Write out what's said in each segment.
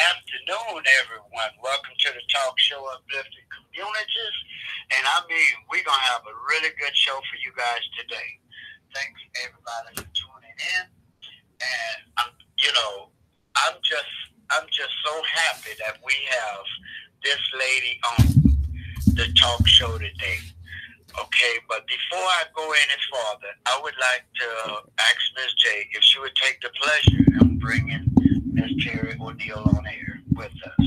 afternoon, everyone. Welcome to the talk show, Uplifting Communities. And I mean, we're going to have a really good show for you guys today. Thanks, everybody, for tuning in. And, I'm just, I'm just so happy that we have this lady on the talk show today. Okay, but before I go any further, I would like to ask Miss J if she would take the pleasure of bringing Miss Terry O'Neal on air with us.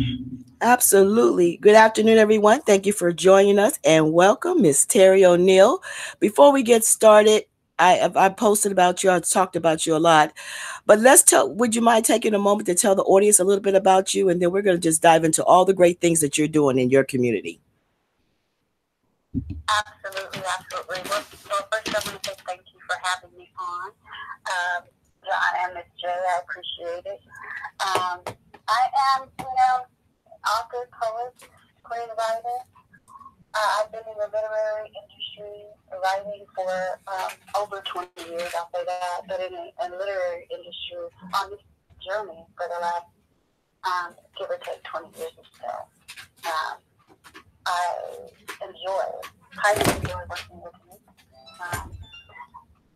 Absolutely. Good afternoon, everyone. Thank you for joining us and welcome, Miss Terry O'Neal. Before we get started, I posted about you. I talked about you a lot, but let's tell. Would you mind taking a moment to tell the audience a little bit about you, and then we're going to just dive into all the great things that you're doing in your community. Absolutely, absolutely. Well, first I want to say thank you for having me on, John and Miss J. I appreciate it. I am, author, poet, screenwriter. I've been in the literary industry writing for over 20 years, I'll say that, but in the literary industry on this journey for the last, give or take, 20 years or so. I highly enjoy working with youth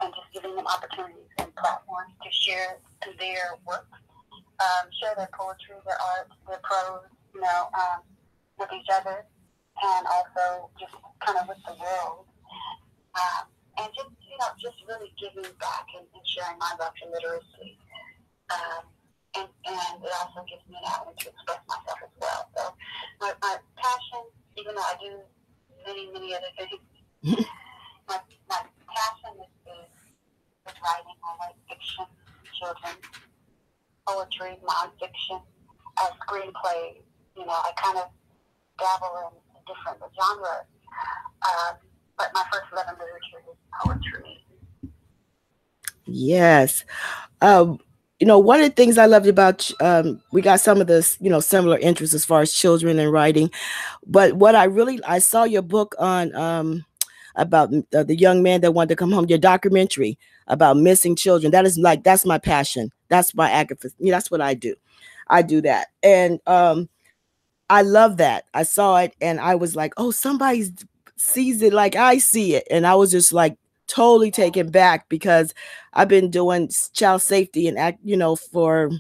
and just giving them opportunities and platforms to share their work, share their poetry, their art, their prose, with each other, and also just kind of with the world. And just really giving back and sharing my love for literacy. And it also gives me an avenue to express myself as well. So my passion, even though I do many other things, my passion is writing. I write fiction, children, poetry, nonfiction, screenplays. I kind of dabble in different genres. But my first love in literature is poetry. Yes. One of the things I loved about, we got some of the, similar interests as far as children and writing. But what I saw your book on about the young man that wanted to come home, your documentary about missing children. That's my passion. That's my activist. That's what I do. I do that. And I love that. I saw it and I was like, oh, somebody sees it like I see it. And I was just like totally taken back because I've been doing child safety and for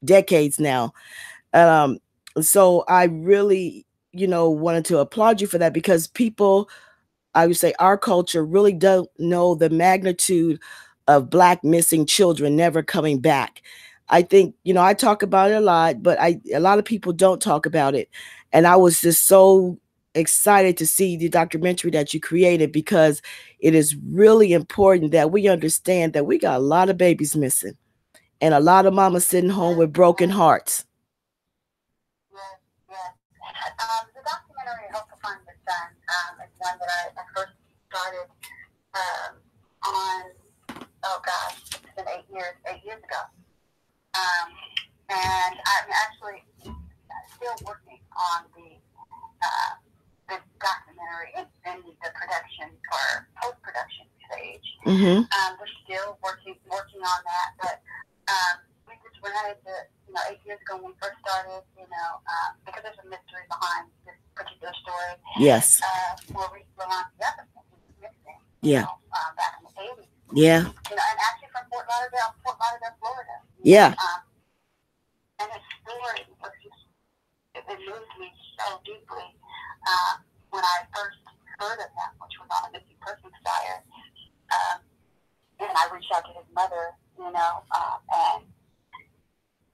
decades now. So I really, wanted to applaud you for that because people, I would say our culture really don't know the magnitude of Black missing children never coming back. I think, I talk about it a lot, but a lot of people don't talk about it. And I was just so excited to see the documentary that you created because it is really important that we understand that we got a lot of babies missing and a lot of mamas sitting home with broken hearts. Yes. The documentary Hope to Find the Sun is one that I first started on, oh gosh, it's been 8 years ago. And I'm actually still working on the documentary in the production or post-production stage. Mm-hmm. We're still working on that, but we just ran into, 8 years ago when we first started, because there's a mystery behind this particular story. Yes. Maurice Lalonde Jefferson was missing. Yeah. Back in the 80s. Yeah. And actually from Fort Lauderdale, Florida. Yeah. And his story was just, it moved me so deeply when I first heard of him, which was on a missing persons flyer. And I reached out to his mother, and,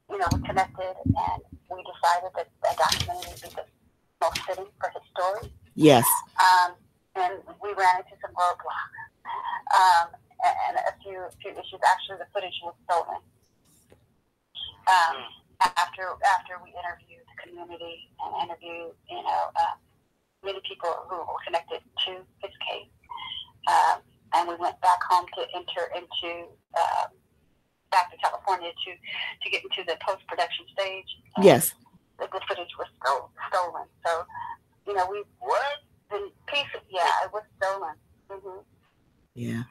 we connected and we decided that a documentary would be the most fitting for his story. Yes. And we ran into some roadblocks. And a few issues. Actually, the footage was stolen. After we interviewed the community and interviewed, many people who were connected to his case, and we went back home to enter into back to California to get into the post-production stage. Yes. The footage was stolen. So, we What? the piece. Yeah, it was stolen. Mm-hmm. Yeah.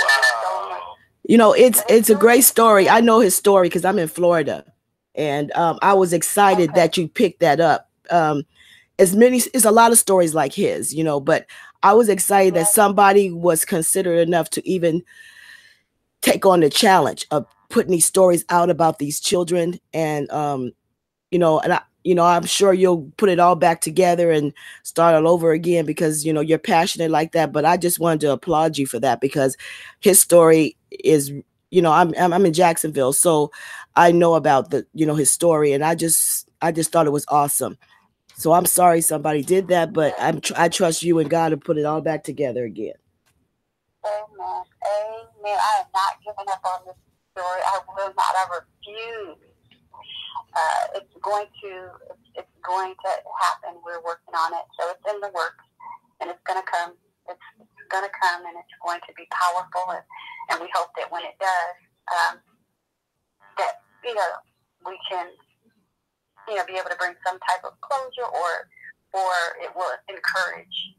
Wow. It's a great story. I know his story because I'm in Florida. And I was excited that you picked that up. It's a lot of stories like his, you know, but I was excited that somebody was considerate enough to even take on the challenge of putting these stories out about these children. And you know, and I'm sure you'll put it all back together and start all over again because, you know, you're passionate like that. But I just wanted to applaud you for that because his story is, you know, I'm in Jacksonville, so I know about the, you know, his story, and I just thought it was awesome. So I'm sorry somebody did that, but I trust you and God to put it all back together again. Amen. Amen. I am not giving up on this story. I will not. I refuse. It's going to happen. We're working on it, so it's in the works, and it's going to come. It's going to come, and it's going to be powerful, and we hope that when it does, that we can be able to bring some type of closure, or it will encourage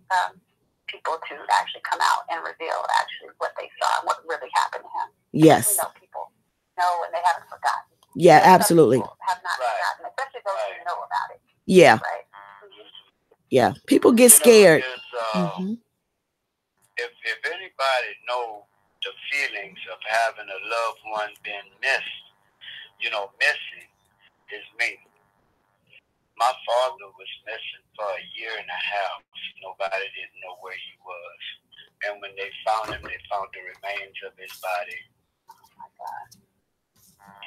people to actually come out and reveal actually what they saw and what really happened to him. Yes. We know people know and they haven't forgotten. Yeah, absolutely. Have not forgotten, especially those who know about it. Yeah. Right. Yeah. People get scared. If anybody know the feelings of having a loved one being missing, is me. My father was missing for a year and a half. Nobody didn't know where he was. And when they found him, they found the remains of his body.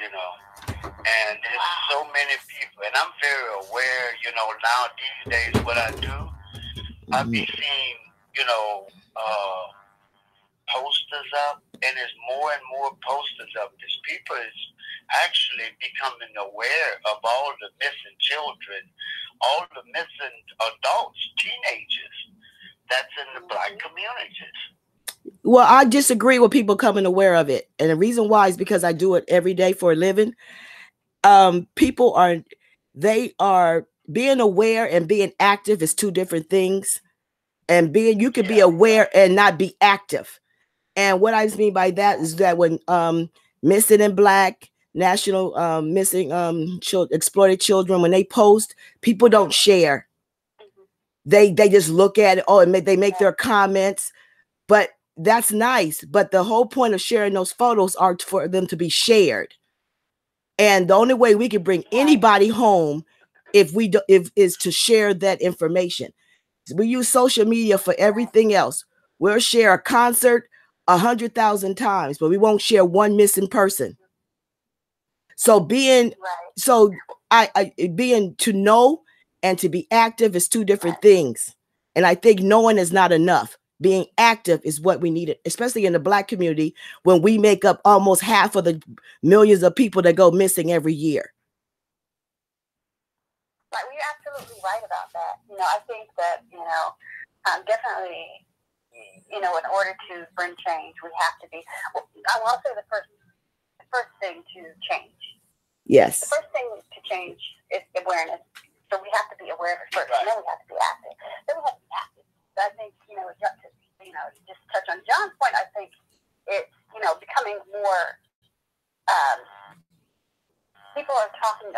And there's so many people, and I'm very aware, now these days what I do, I be seeing, posters up, and there's more and more posters up. There's people is actually becoming aware of all the missing children, all the missing adults, teenagers that's in the Black communities. Well, I disagree with people coming aware of it. And the reason why is because I do it every day for a living. People are being aware and being active is two different things. And you could be aware and not be active. And what I mean by that is that when Missing in Black, National Missing Exploited Children, when they post, people don't share. They just look at it. Oh, and they make their comments. But that's nice. But the whole point of sharing those photos are for them to be shared. And the only way we can bring anybody home if is to share that information. We use social media for everything else. We'll share a concert 100,000 times, but we won't share one missing person. So being to know and to be active is two different things. And I think knowing is not enough. Being active is what we needed, especially in the Black community, when we make up almost half of the millions of people that go missing every year. Right, well, you're absolutely right about that. I think that, definitely, in order to bring change, we have to be, I will say the first thing to change. Yes. The first thing to change is awareness. So we have to be aware of it first, and then we have to be active. Then we have to be active. So I think, just touch on John's point, I think it's, becoming more, people are talking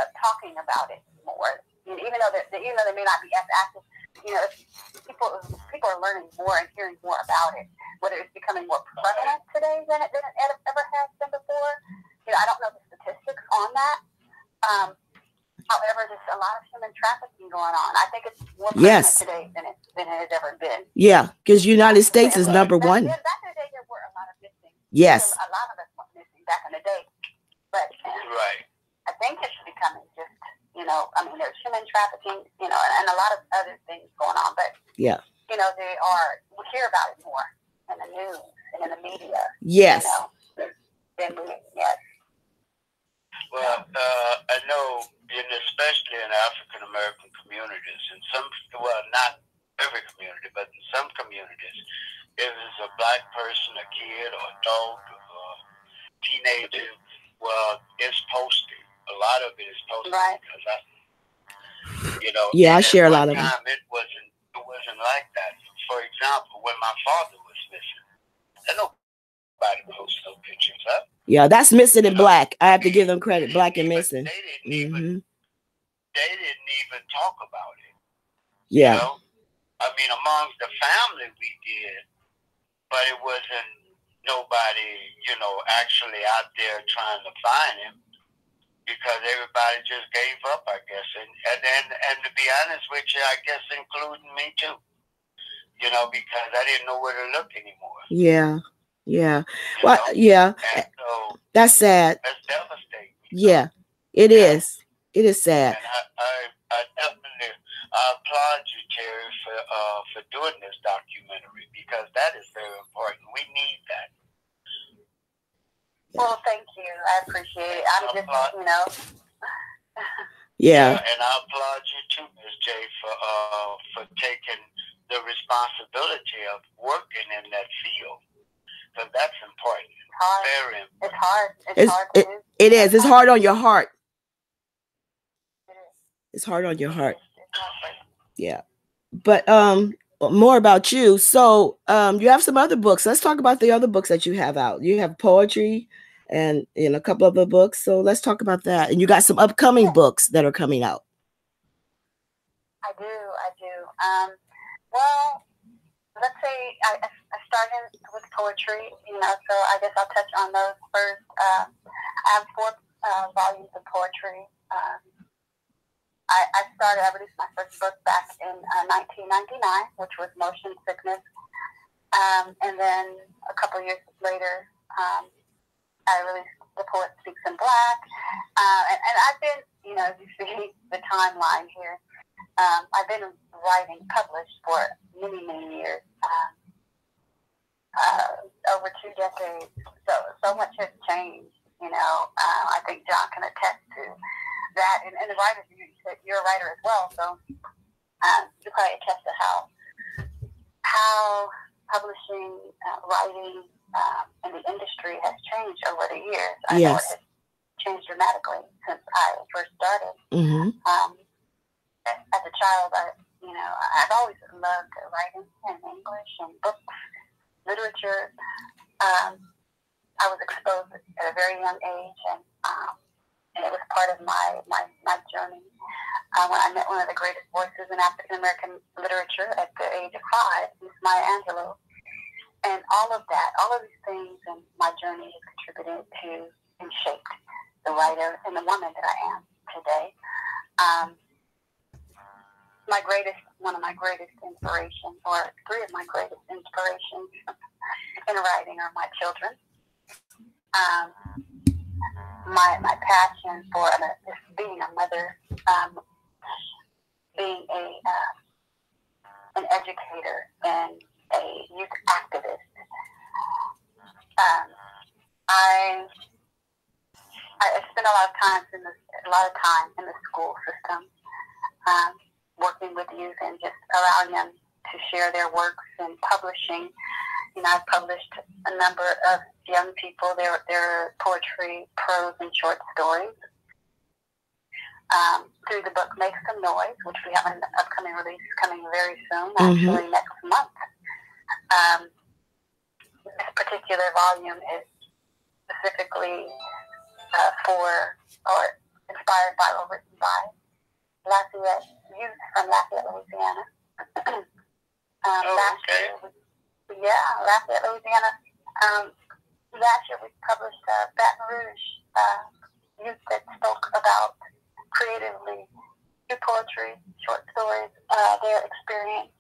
about it more. Even though they may not be as active, people are learning more and hearing more about it. Whether it's becoming more prevalent today than it ever has been before, I don't know the statistics on that. However, there's a lot of human trafficking going on. I think it's more prevalent today than it has ever been. Yeah, because United States is number one. Back in the day, there were a lot of missing. Yes. A lot of us went missing back in the day. But I think it's becoming just, there's human trafficking, and a lot of other things going on. But, we hear about it more in the news and in the media. Yes. Well, I know, especially in African American communities, not every community, but in some communities, if it's a Black person, a kid, or adult, or teenager, it's posted. A lot of it is posted because I share a lot of them. It wasn't like that. For example, when my father was missing, nobody posted no pictures up. Yeah, that's Missing in Black. I have to give them credit. Black and Missing. They didn't even talk about it. Yeah. You know? I mean, amongst the family we did, but it wasn't nobody, you know, actually out there trying to find him, because everybody just gave up, I guess. And to be honest with you, I guess including me too. You know, because I didn't know where to look anymore. Yeah. Yeah. You Well, know? yeah. And so that's sad. that's devastating. Yeah, it is. It is sad. And I definitely applaud you, Terry, for doing this documentary, because that is very important. We need that. Well, thank you. I appreciate it. I'm just, you know. Yeah. And I applaud you too, Ms. J, for taking the responsibility of working in that field, because that's important. It's hard. Very important. It's hard. It's hard to do. It is. It's hard on your heart. It's hard on your heart. Yeah. But more about you. So you have some other books. Let's talk about the other books that you have out. You have poetry and a couple other books. So let's talk about that. And you got some upcoming books that are coming out. I do. Well, let's say I started with poetry, you know, so I guess I'll touch on those first. I have 4 volumes of poetry. I released my first book back in 1999, which was Motion Sickness. And then a couple years later, I released The Poet Speaks in Black. And I've been, you know, you see the timeline here. I've been writing published for many, many years, over 2 decades. So much has changed, you know. I think John can attest to that. And the writers, you're a writer as well, so you probably attest to how publishing, writing, and the industry has changed over the years. I know it has changed dramatically since I first started. As a child, I've always loved writing in English and books, literature. I was exposed at a very young age, and it was part of my journey. When I met one of the greatest voices in African American literature at the age of 5, Miss Maya Angelou, and all of these things, and my journey has contributed to and shaped the writer and the woman that I am today. One of my greatest inspirations, or 3 of my greatest inspirations in writing, are my children. My passion for just being a mother, being an educator and a youth activist. I spent a lot of time in the school system, working with youth and just allowing them to share their works and publishing. You know, I've published a number of young people, their poetry, prose, and short stories. Through the book Make Some Noise, which we have an upcoming release coming very soon, actually next month. This particular volume is specifically inspired by or written by Lafayette youth from Lafayette, Louisiana. Lafayette, Louisiana. Last year we published Baton Rouge youth that spoke about creatively through poetry, short stories, their experience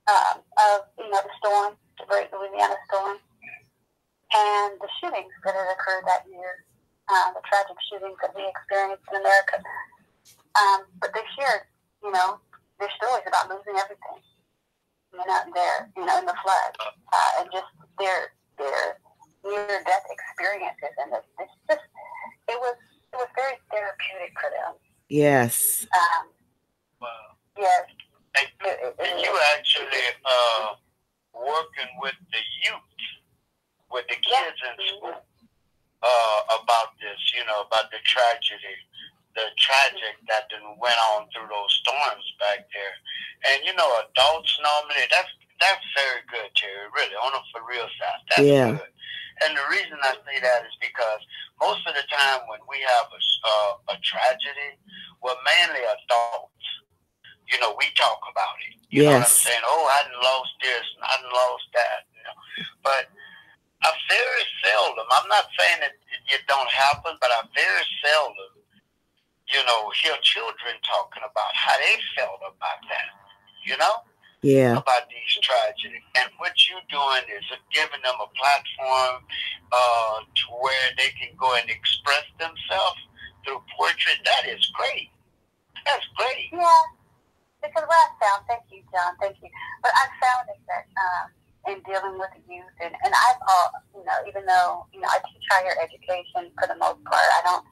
of the storm, the Great Louisiana Storm, and the shootings that had occurred that year, the tragic shootings that we experienced in America. But they shared, their stories about losing everything, in the flood, and just their near-death experiences, and it was very therapeutic for them. Yes. Yes. And you actually working with the youth, with the kids in school, about this, about the tragedy, the tragic that went on through those storms back there. And adults normally, that's very good, Terry, really, on a for real side. That's good. And the reason I say that is because most of the time when we have a tragedy, well, mainly adults, we talk about it. You know what I'm saying? Oh, I done lost this and I done lost that. But I very seldom, I'm not saying that it don't happen, but I very seldom, hear children talking about how they felt about that, about these tragedies. And what you're doing is giving them a platform to where they can go and express themselves through poetry. That is great. That's great. Yeah, because what I found, thank you, John, thank you. But I found is that in dealing with the youth, and I've, even though, I teach higher education for the most part, I don't,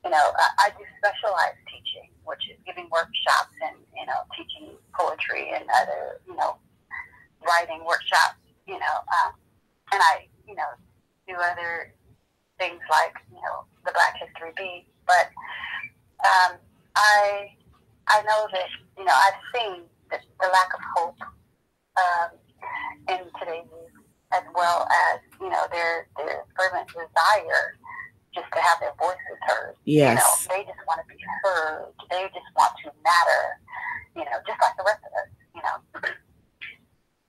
I do specialized teaching, which is giving workshops and, teaching poetry and other, writing workshops, and I, do other things like, the Black History Beat. But I know that, I've seen the lack of hope in today's youth, as well as, their fervent desire just to have their voices heard. Yes. They just want to be heard. They just want to matter, just like the rest of us,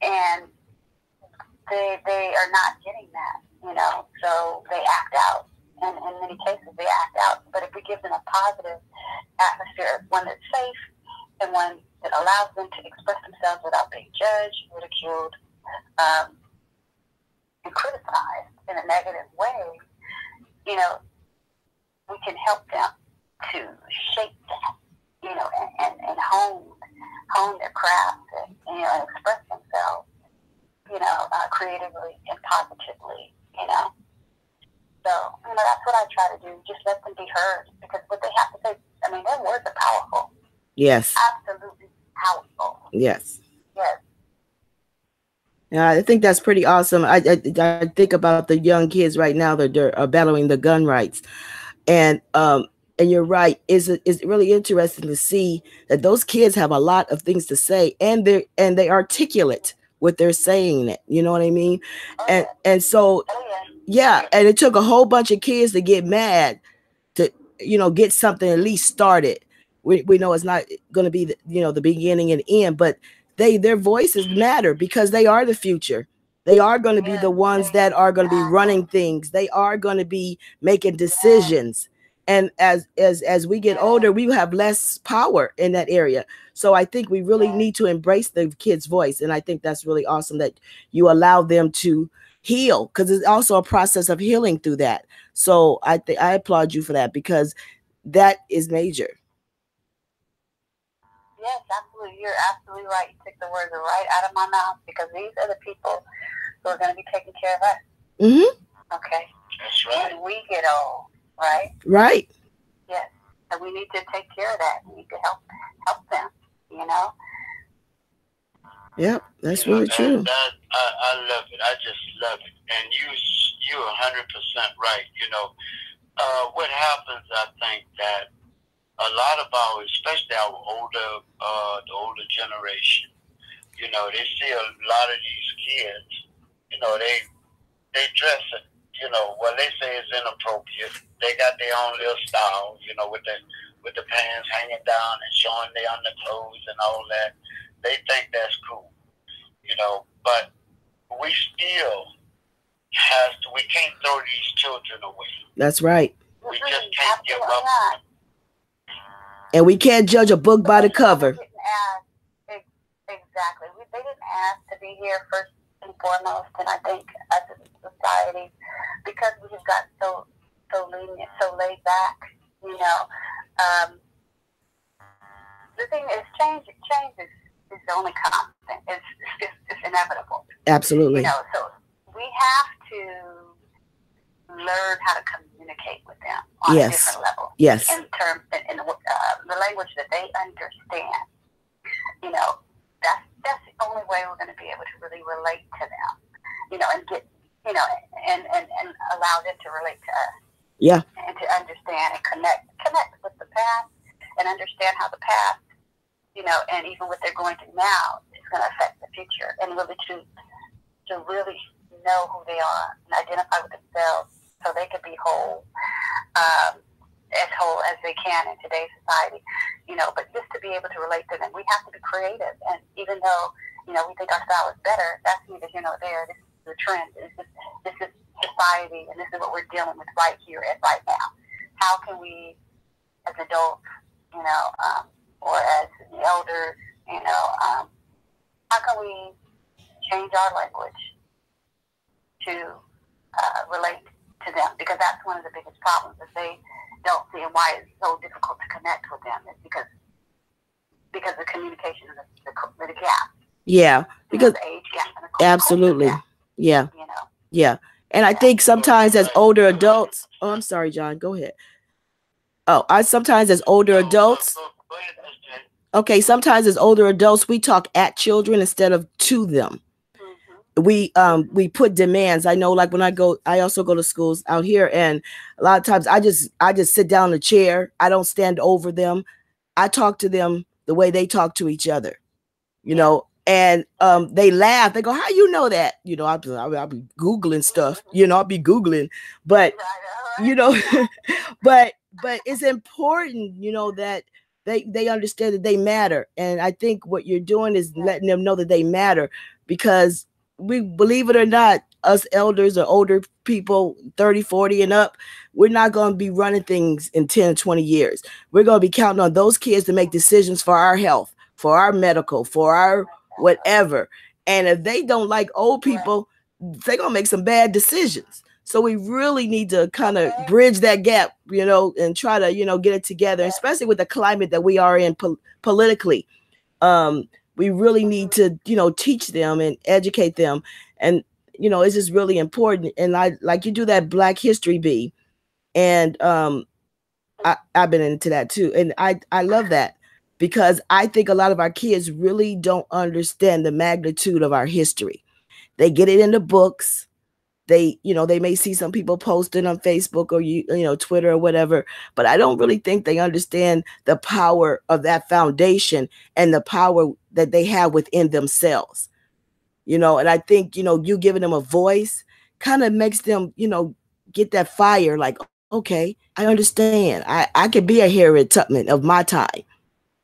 And they are not getting that, so they act out. And in many cases, they act out. But if we give them a positive atmosphere, one that's safe and one that allows them to express themselves without being judged, ridiculed, and criticized in a negative way, we can help them to shape that, and hone their craft and express themselves, creatively and positively, So, that's what I try to do. Just let them be heard, because what they have to say, their words are powerful. Yes. Absolutely powerful. Yes. Yes. Yeah, I think that's pretty awesome. I think about the young kids right now that are battling the gun rights, and you're right. It's really interesting to see that those kids have a lot of things to say, and they articulate what they're saying. You know what I mean? And so, yeah. And it took a whole bunch of kids to get mad to get something at least started. We know it's not going to be the beginning and end, but their voices matter because they are the future. They are going to be the ones that are going to be running things. They are going to be making decisions. And as we get older, we have less power in that area. So I think we really need to embrace the kids' voice. And I think that's really awesome that you allow them to heal, because it's also a process of healing through that. So I applaud you for that, because that is major. Yes, absolutely. You're absolutely right. You took the words right out of my mouth, because these are the people who are going to be taking care of us. Mm-hmm. Okay. That's right. When we get old, right? Right. Yes. And we need to take care of that. We need to help them, Yep, that's really true. I love it. I just love it. And you're 100% right. What happens, I think, that a lot of especially our the older generation, they see a lot of these kids, they dress it, well, they say it's inappropriate. They got their own little style, with the pants hanging down and showing their underclothes and all that. They think that's cool, but we still we can't throw these children away. That's right. We just can't give up on them. And we can't judge a book by the cover. Exactly. They didn't ask to be here first and foremost, and I think as a society, because we have got so lenient, so laid back, the thing is, change is the only constant. It's inevitable. Absolutely. So we have to learn how to communicate with them on a different level. Yes. In terms, in the language that they understand. That's the only way we're going to be able to really relate to them. And get, and allow them to relate to us. Yeah. And to understand and connect with the past, and understand how the past, and even what they're going through now is going to affect the future, and really to really know who they are and identify with themselves so they can be as whole as they can in today's society, but just to be able to relate to them, we have to be creative. And even though, we think our style is better, that's neither here nor there. This is the trend. This is society, and this is what we're dealing with right here and right now. How can we, as adults, or as elders, how can we change our language to relate to them? Because that's one of the biggest problems that they don't see, and why it's so difficult to connect with them is because of communication and the gap. Yeah, because the age gap and the absolutely, gap, yeah, yeah. And I think sometimes as older adults, oh, I'm sorry, John, go ahead. Oh, sometimes as older adults, okay, sometimes as older adults, we talk at children instead of to them. We put demands. I know, like when I also go to schools out here, and a lot of times I just sit down in a chair. I don't stand over them. I talk to them the way they talk to each other, and they laugh. They go, "How you know that?" I'll be Googling stuff. I'll be Googling, but but it's important, that they understand that they matter. And I think what you're doing is letting them know that they matter, because we, believe it or not, us elders or older people, 30, 40 and up, we're not going to be running things in 10, 20 years. We're going to be counting on those kids to make decisions for our health, for our medical, for our whatever. And if they don't like old people, they're going to make some bad decisions. So we really need to kind of bridge that gap, and try to, get it together, especially with the climate that we are in politically. We really need to, teach them and educate them. And, it's just really important. And you do that Black History Bee. And I've been into that too. And I love that, because I think a lot of our kids really don't understand the magnitude of our history. They get it in the books. They may see some people posting on Facebook or Twitter or whatever, but I don't really think they understand the power of that foundation and the power that they have within themselves. And I think, you giving them a voice kind of makes them, get that fire, like, okay, I understand. I could be a Harriet Tubman of my time.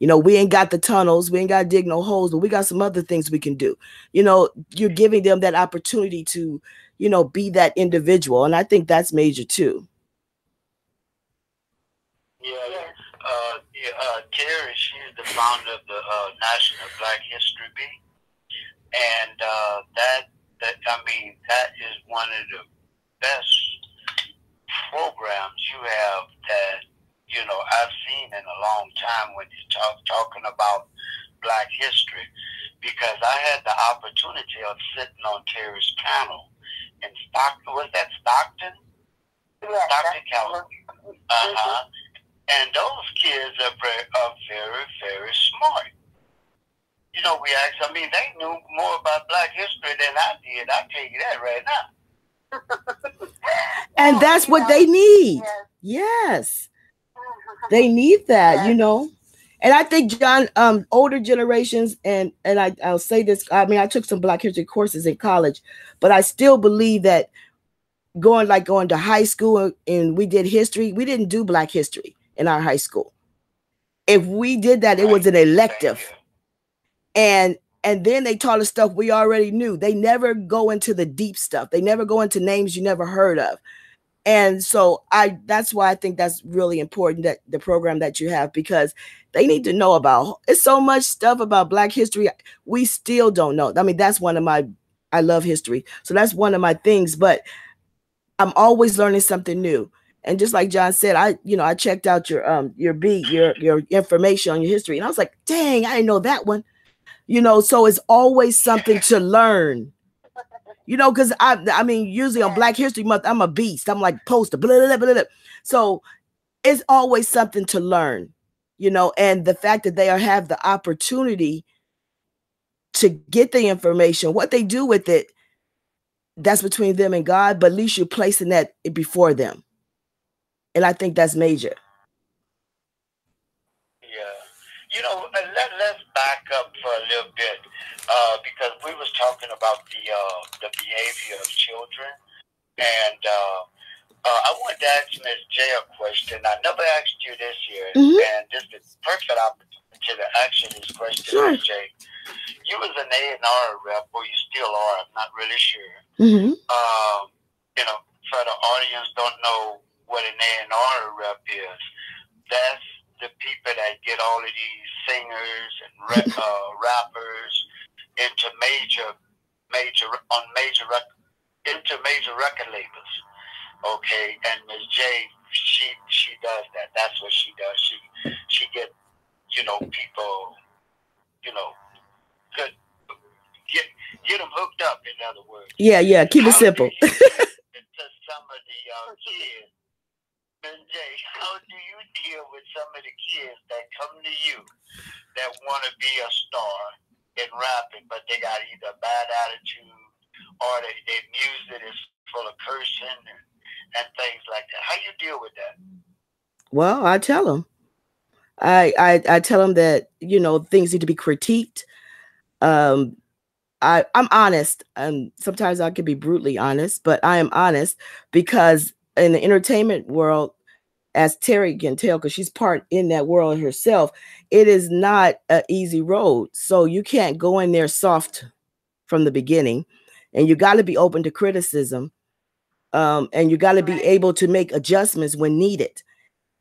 We ain't got the tunnels, we ain't got to dig no holes, but we got some other things we can do. You're giving them that opportunity to, be that individual. And I think that's major too. Terry, she's the founder of the National Black History Bee. And that is one of the best programs you have that, I've seen in a long time when you're talking about Black history, because I had the opportunity of sitting on Terry's panel in Stockton. Was that Stockton? Yes, Stockton, California. And those kids are very, very smart. They knew more about Black history than I did. I'll tell you that right now. And that's what they need. Yes. They need that, And I think, John, older generations, and I'll say this, I took some Black history courses in college, but I still believe that going to high school and we did history, we didn't do Black history in our high school. If we did that, it was an elective. And then they taught us stuff we already knew. They never go into the deep stuff. They never go into names you never heard of. And so that's why I think that's really important, that the program that you have, because they need to know about, it's so much stuff about Black history we still don't know. That's one of I love history. So that's one of my things, but I'm always learning something new. And just like John said, I checked out your beat, your information on your history, and I was like, dang, I didn't know that one. So it's always something to learn. Because usually on Black History Month, I'm a beast. I'm like poster, blah, blah, blah, blah. So it's always something to learn, and the fact that they have the opportunity to get the information, what they do with it, that's between them and God, but at least you're placing that before them. And I think that's major. Yeah. Let's back up for a little bit. because we was talking about the behavior of children, and I wanted to ask Ms. J a question. I never asked you this year, and this is the perfect opportunity to ask you this question, Sure. Ms. J. You was an A&R rep, or you still are, I'm not really sure. You know, for the audience don't know what an A&R rep is, that's the people that get all of these singers and rappers into major record labels. Okay, and Ms. J, she does that. That's what she does. She get people good get them hooked up. In other words. Yeah. Keep it simple. To some of the kids, Ms. J, how do you deal with some of the kids that come to you that want to be a star in rapping, but they got either a bad attitude or their music is full of cursing and things like that? How you deal with that? Well, I tell them. I tell them that things need to be critiqued. I'm honest, and sometimes I can be brutally honest, but I am honest because in the entertainment world, as Terry can tell, because she's part in that world herself, it is not an easy road. So you can't go in there soft from the beginning, and you got to be open to criticism, and you got to be able to make adjustments when needed.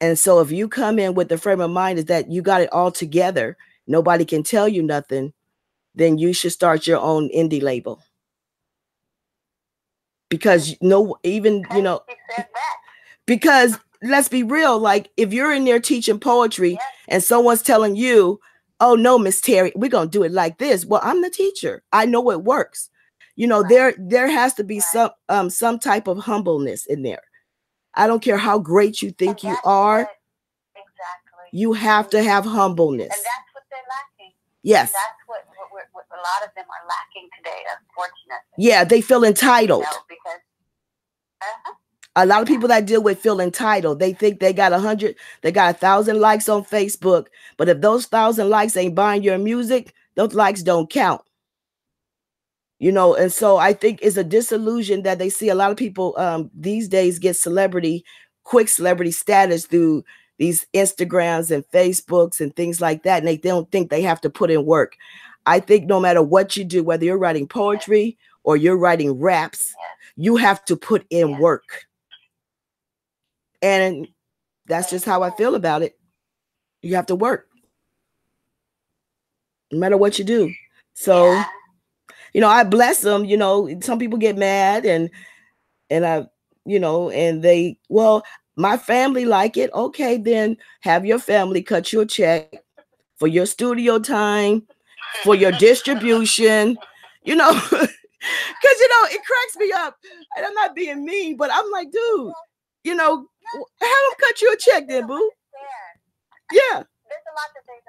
And so if you come in with the frame of mind is that you got it all together, nobody can tell you nothing, then you should start your own indie label. Because because let's be real, like if you're in there teaching poetry and someone's telling you, oh no, Miss Terry, we're going to do it like this. Well, I'm the teacher. I know it works. There has to be some type of humbleness in there. I don't care how great you think you are. You have to have humbleness. And that's what they're lacking. Yes. And that's what a lot of them are lacking today, unfortunately. Yeah, they feel entitled. Because a lot of people that deal with feel entitled. They think they got 1,000 likes on Facebook, but if those 1,000 likes ain't buying your music, those likes don't count. And so I think it's a disillusion that they see a lot of people these days get quick celebrity status through these Instagrams and Facebooks and things like that. And they don't think they have to put in work. I think no matter what you do, whether you're writing poetry or you're writing raps, you have to put in work. And that's just how I feel about it. You have to work no matter what you do. So, I bless them. Some people get mad and I, and they, well, my family like it. Okay, then have your family cut you a check for your studio time, for your distribution, because, it cracks me up. And I'm not being mean, but I'm like, dude, have them cut you a check then, boo. Yeah. There's a lot that they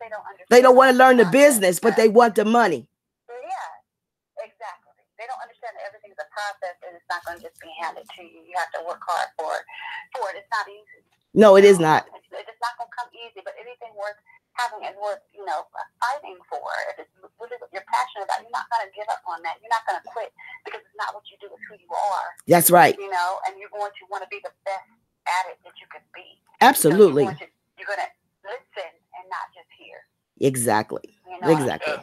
don't understand. They don't want to learn the business, but they want the money. Yeah, exactly. They don't understand that everything's a process and it's not going to just be handed to you. You have to work hard for it. It's not easy. No, it is not. It's not going to come easy, but anything worth having is worth, fighting for. If it's really what you're passionate about, you're not going to give up on that. You're not going to quit because it's not what you do, it's who you are. That's right. And you're going to want to be the best at it that you could be. Absolutely. You're going to listen and not just hear. Exactly. Exactly.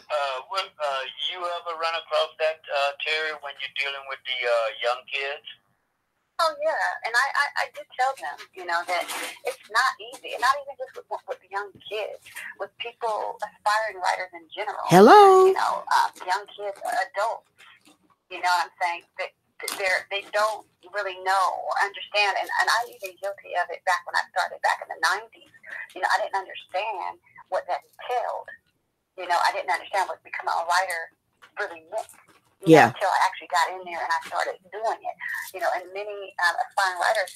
You ever run across that, Terry, when you're dealing with the young kids? Oh, yeah. And I did tell them, that it's not easy. And not even just with the young kids, with people, aspiring writers in general. Hello. Young kids, adults. You know what I'm saying? They don't really know or understand. And I'm even guilty of it back when I started back in the 90s. I didn't understand what that entailed. I didn't understand what becoming a writer really meant. Until I actually got in there and I started doing it. And many aspiring writers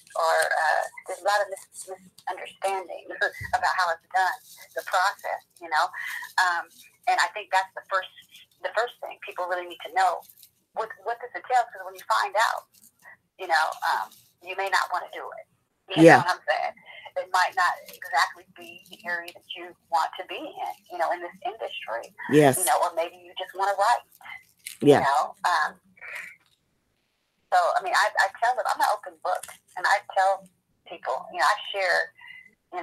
there's a lot of misunderstanding about how it's done, the process, and I think that's the first thing people really need to know. What this entails, because when you find out, you may not want to do it. You know what I'm saying? It might not exactly be the area that you want to be in, in this industry. Yes. Or maybe you just want to write. Yeah. So, I mean, I tell them, I'm an open book, and I tell people, I share, the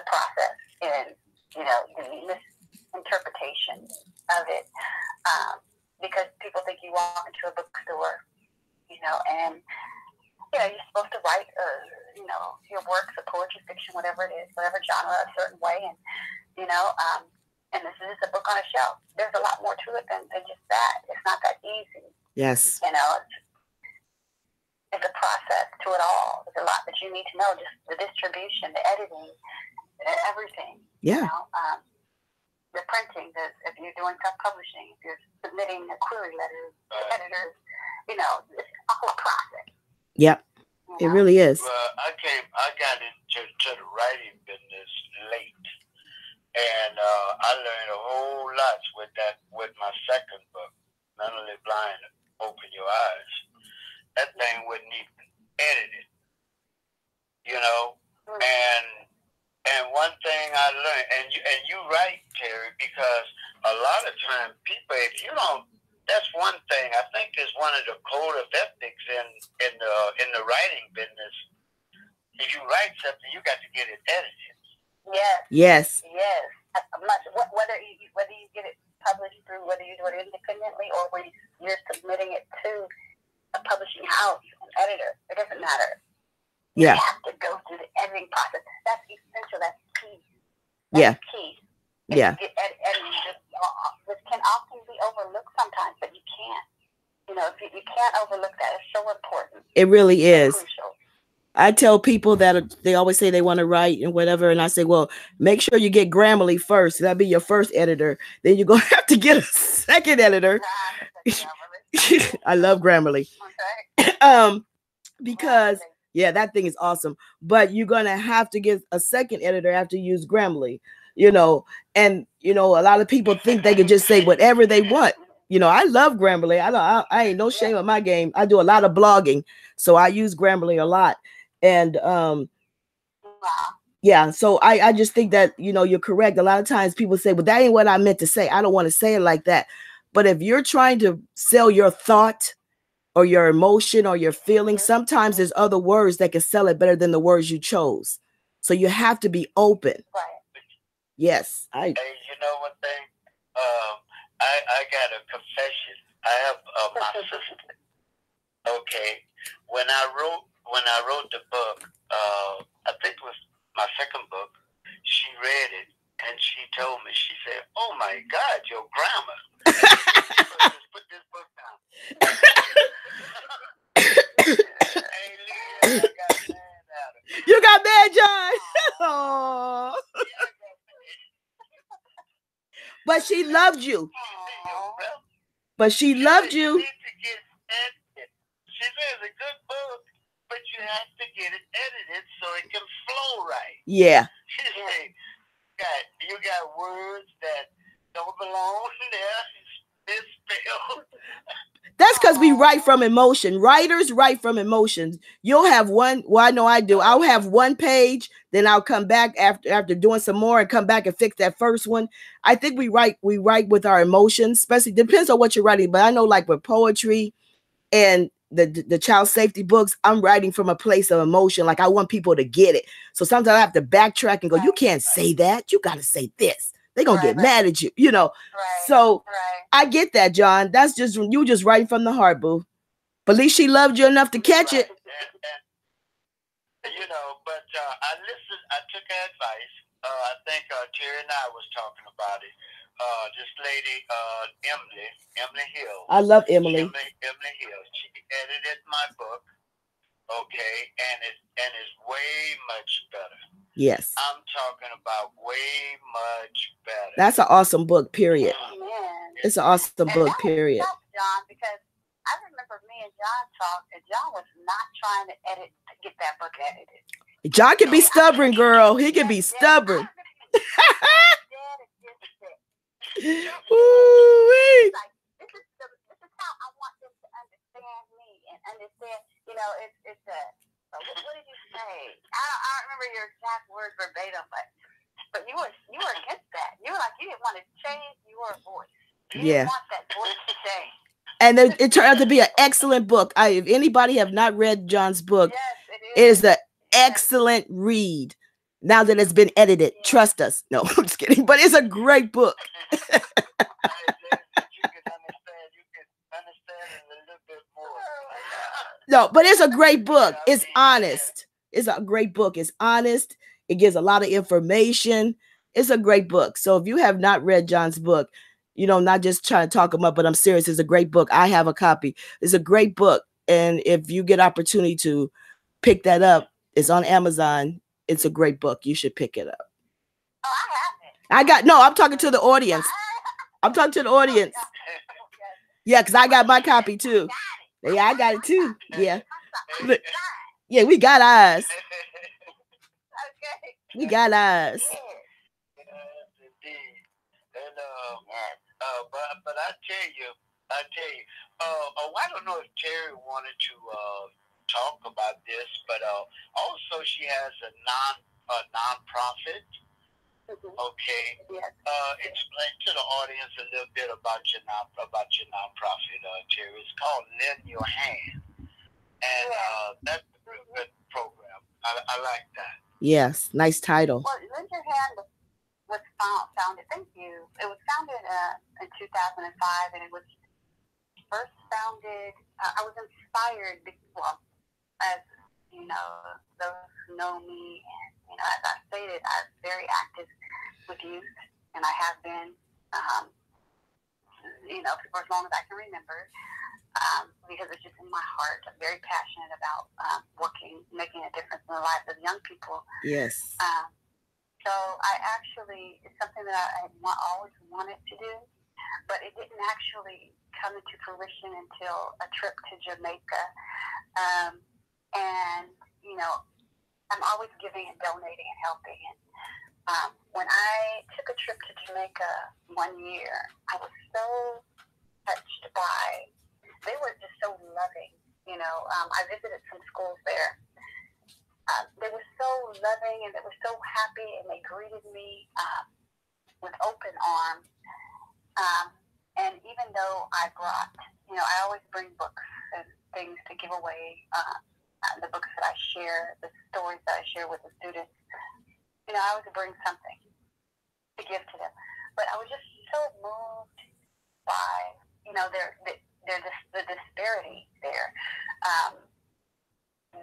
process and, the misinterpretation of it, because people think you walk into a bookstore, and, you're supposed to write, your works of poetry, fiction, whatever it is, whatever genre, a certain way, and, and this is a book on a shelf. There's a lot more to it than just that. It's not that easy. Yes. It's a process to it all. There's a lot that you need to know, just the distribution, the editing, everything. Yeah. The printing, if you're doing self-publishing, if you're submitting a query letter to editors, it's all a process. Yep. It really is. Well, I got into the writing business late, and I learned a whole lot with my second book, Mentally Blind, Open Your Eyes. That thing wasn't even edited, and one thing I learned, and you right, Terry, because a lot of times people, if you don't, that's one thing I think is one of the code of ethics in the writing business. If you write something, you got to get it edited. Yes. Whether you get it published through, whether you do it independently or whether you're submitting it to a publishing house, an editor, it doesn't matter. Yeah. You have to go through the editing process. That's essential. That's key. That's key. Yeah. Editing this can often be overlooked sometimes, but you can't. You can't overlook that. It's so important. It really is. It's crucial. I tell people that they always say they want to write and whatever, and I say, well, make sure you get Grammarly first. That'll be your first editor. Then you're going to have to get a second editor. I love Grammarly. Because that thing is awesome. But you're going to have to get a second editor after you use Grammarly, and a lot of people think they can just say whatever they want. I love Grammarly. I ain't no shame of my game. I do a lot of blogging, so I use Grammarly a lot. And so I just think that you're correct. A lot of times people say, well, that ain't what I meant to say. I don't want to say it like that. But if you're trying to sell your thought or your emotion or your feeling, sometimes there's other words that can sell it better than the words you chose. So you have to be open. Right. Yes. Hey, you know one thing? I got a confession. I have my sister. Okay. When I wrote the book, I think it was my second book, she read it and she told me, she said, "Oh my God, your grammar." Just put this book down. Hey, Leah, I got mad at her. You got mad, John. Oh. But she loved you. But she loved you. You need to get edited. She said it's a good book, but you have to get it edited so it can flow right. Yeah. She said, you got words that don't belong there. Misspelled. That's because we write from emotion. Writers write from emotions. You'll have one. Well, I know I do. I'll have one page, then I'll come back after doing some more and come back and fix that first one. I think we write with our emotions, especially depends on what you're writing. But I know, like with poetry and the child safety books, I'm writing from a place of emotion. Like I want people to get it. So sometimes I have to backtrack and go, you can't say that. You got to say this. They're going to get mad at you, So I get that, John. That's just, you just writing from the heart, boo. But at least she loved you enough to catch it. But I listened, I took her advice. I think Terry and I was talking about it. This lady, Emily Hill. I love Emily. Emily Hill. She edited my book, okay, and it's way much better. Yes. I'm talking about way much better. That's an awesome book, period. Amen. It's an awesome book, period. John, because I remember me and John talked, and John was not trying to get that book edited. John can be stubborn, girl. He can be stubborn. Ooh-wee. Like, this is how I want them to understand me and understand. It's What did you say? I don't remember your exact words verbatim, but you were against that. You were like, you didn't want to change your voice. You didn't want that voice to change. And it turned out to be an excellent book. If anybody have not read John's book, yes, it is an excellent read. Now that it's been edited, trust us. No, I'm just kidding. But it's a great book. You can understand it a little bit more. No, but it's a great book. It's honest. It's a great book. It's honest. It gives a lot of information. It's a great book. So if you have not read John's book, not just trying to talk him up, but I'm serious. It's a great book. I have a copy. It's a great book. And if you get opportunity to pick that up, it's on Amazon. It's a great book. You should pick it up. Oh, I have it. I'm talking to the audience. I'm talking to the audience. Yeah, because I got my copy too. Yeah, I got it too. Yeah. Yeah, we got ours. We got ours. Indeed. And but I tell you, I don't know if Terry wanted to talk about this, but also she has a non-profit. Okay. Yes. Explain to the audience a little bit about your nonprofit, Terry. It's called Lend Your Hand, and that's a really good program. I like that. Yes, nice title. Well, Lend Your Hand was founded. Thank you. It was founded in 2005, and it was first founded. I was inspired. As you know, those who know me, and as I stated, I'm very active with youth, and I have been, for as long as I can remember, because it's just in my heart. I'm very passionate about making a difference in the lives of young people. Yes. So it's something that I always wanted to do, but it didn't actually come into fruition until a trip to Jamaica. And, I'm always giving and donating and helping. And when I took a trip to Jamaica one year, I was so touched by, they were just so loving. I visited some schools there. They were so loving, and they were so happy, and they greeted me with open arms. And even though I brought, I always bring books and things to give away, the books that I share, the stories that I share with the students, I always bring something to give to them. But I was just so moved by, the disparity there.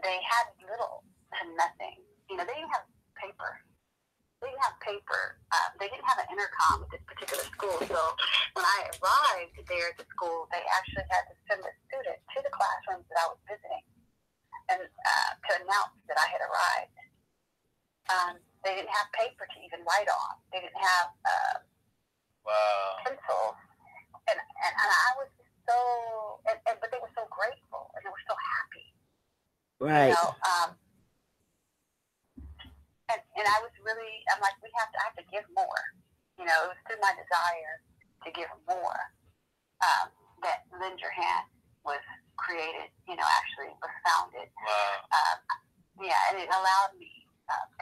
They had little to nothing. They didn't have paper. They didn't have paper. They didn't have an intercom at this particular school. So when I arrived there at the school, they actually had to send a student to the classrooms that I was visiting and to announce that I had arrived. They didn't have paper to even write on. They didn't have pencils. And I was so, but they were so grateful, and they were so happy. Right. And I was really, I'm like, I have to give more. It was through my desire to give more that Lend Your Hand was created, actually was founded. Wow. And it allowed me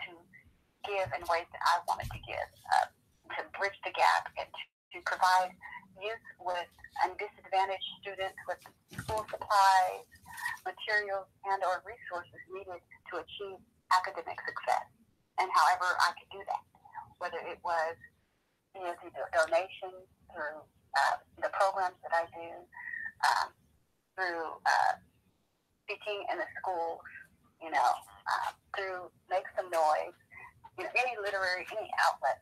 to give in ways that I wanted to give, to bridge the gap and to provide youth and disadvantaged students with school supplies, materials, and or resources needed to achieve academic success. And however I could do that, whether it was through donations, through the programs that I do, through speaking in the schools, through Make Some Noise, any outlet,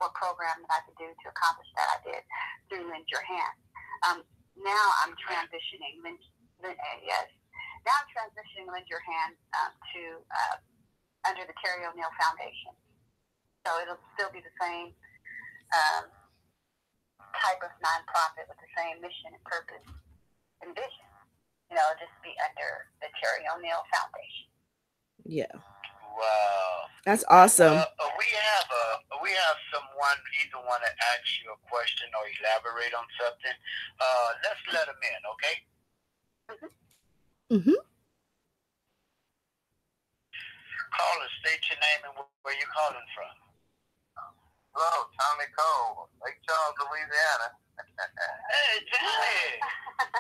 or program that I could do to accomplish that, I did through Lend Your Hand. Now I'm transitioning. Now I'm transitioning Lend Your Hand to under the Terry O'Neal Foundation. So it'll still be the same type of nonprofit with the same mission and purpose and vision. It'll just be under the Terry O'Neal Foundation. Yeah. Wow. That's awesome. We have someone either want to ask you a question or elaborate on something. Let's let them in, okay? Mm-hmm. Caller, state your name and where you calling from. Hello, Tommy Cole, Lake Charles, Louisiana. Hey, Tommy.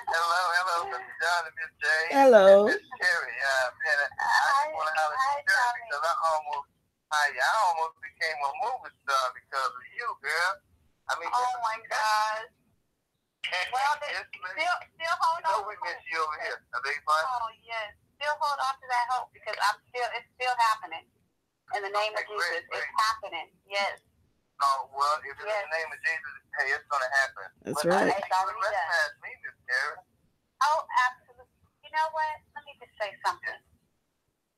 Hello, Mr. John and Miss Jay. Hello. And Miss Terry. Man, I just want to holler at Terry because I almost became a movie star because of you, girl. I mean, oh my God. Well, still hold on. We miss you over here. A big fun. Oh yes, still hold on to that hope because it's still happening. In the name of Jesus, it's happening. Yes. Oh well, if it's in the name of Jesus, hey, it's gonna happen. That's right. It's already done. Me, Miss Karen. Oh, absolutely. You know what? Let me just say something.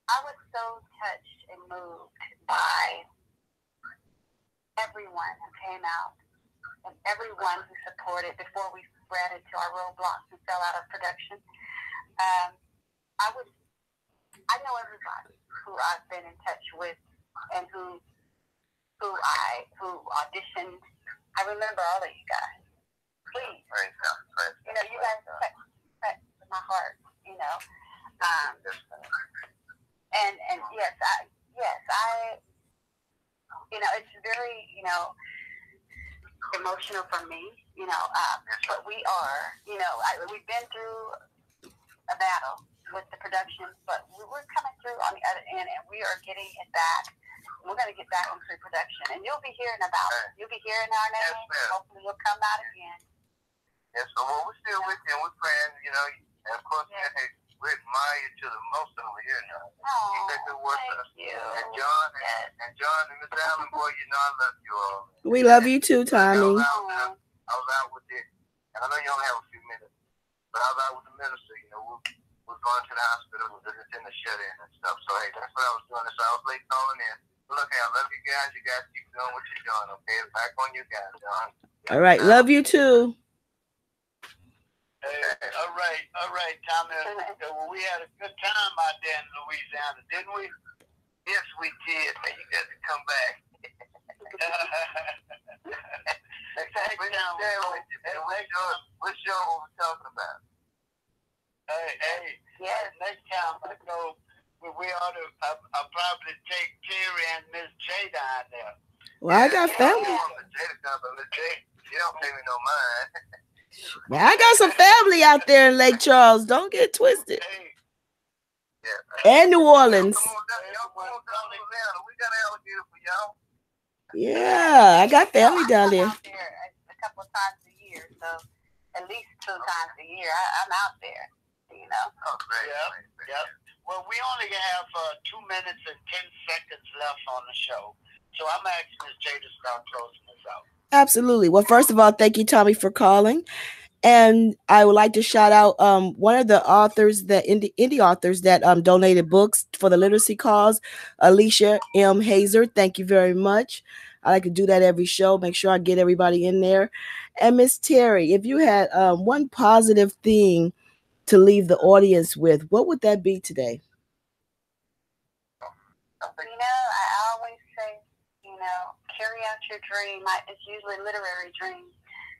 I was so touched and moved by everyone who came out. And everyone who supported before we ran into our roadblocks and fell out of production. I know everybody who I've been in touch with and who auditioned. I remember all of you guys. Please, you know, you guys touch my heart. You know, and yes, I, you know, it's very, you know, emotional for me, you know, but we are, you know, we've been through a battle with the production, but we're coming through on the other end, and we are getting it back. We're going to get back into production, and you'll be hearing about it. You'll be hearing our name. Yes, hopefully you'll come out again. Yes, so we're still with you, and we're praying, you know, and of course, hey, we admire you to the most over here now. Oh, you take good work thank you. And John and Miss Allen, boy, you know I love you all. We love you too, Tommy. I was out with it, and I know you only have a few minutes, but I was out with the minister. You know, we're going to the hospital, we're visiting the shut-in and stuff. So hey, that's what I was doing. So I was late calling in. But look, hey, I love you guys. You guys keep doing what you're doing. Okay, back on you guys, John. All right, love you too. Hey, all right, Tommy. Well, we had a good time out there in Louisiana, didn't we? Yes, we did. Hey, you got to come back. What show were we talking about? Hey, yes. Next time I go, we ought to. I'll probably take Terry and Miss J down there. Well, I got family. Miss J to come, but Miss J, she don't pay me no mind. Well, I got some family out there in Lake Charles. Don't get twisted. And New Orleans. Come on down, we got an alligator for y'all. Yeah, I got family down there. Out there a couple of times a year, so at least 2 times a year I'm out there. You know. Oh, great. Yep. Well, we only have 2 minutes and 10 seconds left on the show, so I'm asking Ms. J to start closing this out. Absolutely. Well, first of all, thank you, Tommy, for calling. And I would like to shout out one of the authors, the indie authors that donated books for the literacy cause, Alicia M. Hazer. Thank you very much. I like to do that every show. Make sure I get everybody in there. And Miss Terry, if you had one positive thing to leave the audience with, what would that be today? You know, I always say, you know, carry out your dream. It's usually a literary dream.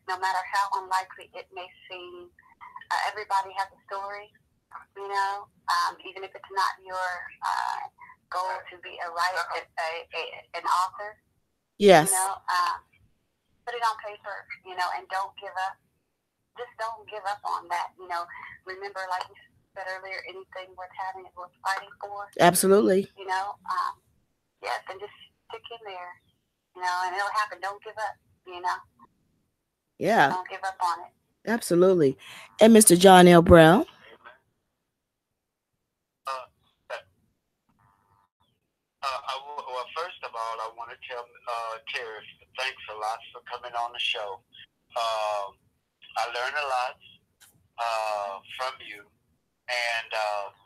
No matter how unlikely it may seem, everybody has a story, you know, even if it's not your goal to be an author. Yes. You know, put it on paper, you know, and don't give up. Just don't give up on that, you know. Remember, like you said earlier, anything worth having is worth fighting for. Absolutely. You know, yes, and just stick in there, you know, and it'll happen. Don't give up, you know. Yeah. Don't give up on it. Absolutely. And Mr. John L. Brown. Well, first of all, I want to tell Terry, thanks a lot for coming on the show. I learned a lot from you, and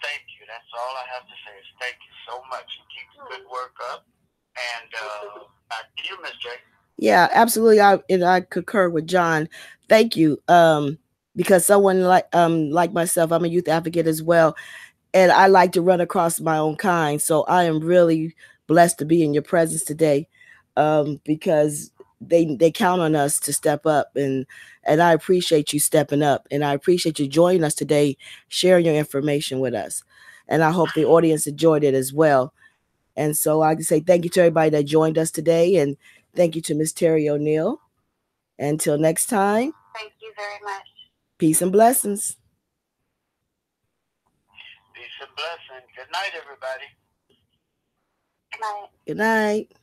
thank you. That's all I have to say is thank you so much, and keep the good work up. And back to you, Miss J. Yeah, absolutely. I concur with John. Thank you. Because someone like myself, I'm a youth advocate as well, and I like to run across my own kind. So I am really blessed to be in your presence today, because they count on us to step up, and I appreciate you stepping up, and I appreciate you joining us today, sharing your information with us, and I hope the audience enjoyed it as well. And so I can say thank you to everybody that joined us today, and thank you to Miss Terry O'Neal. Until next time. Thank you very much. Peace and blessings. Peace and blessings. Good night, everybody. Good night. Good night.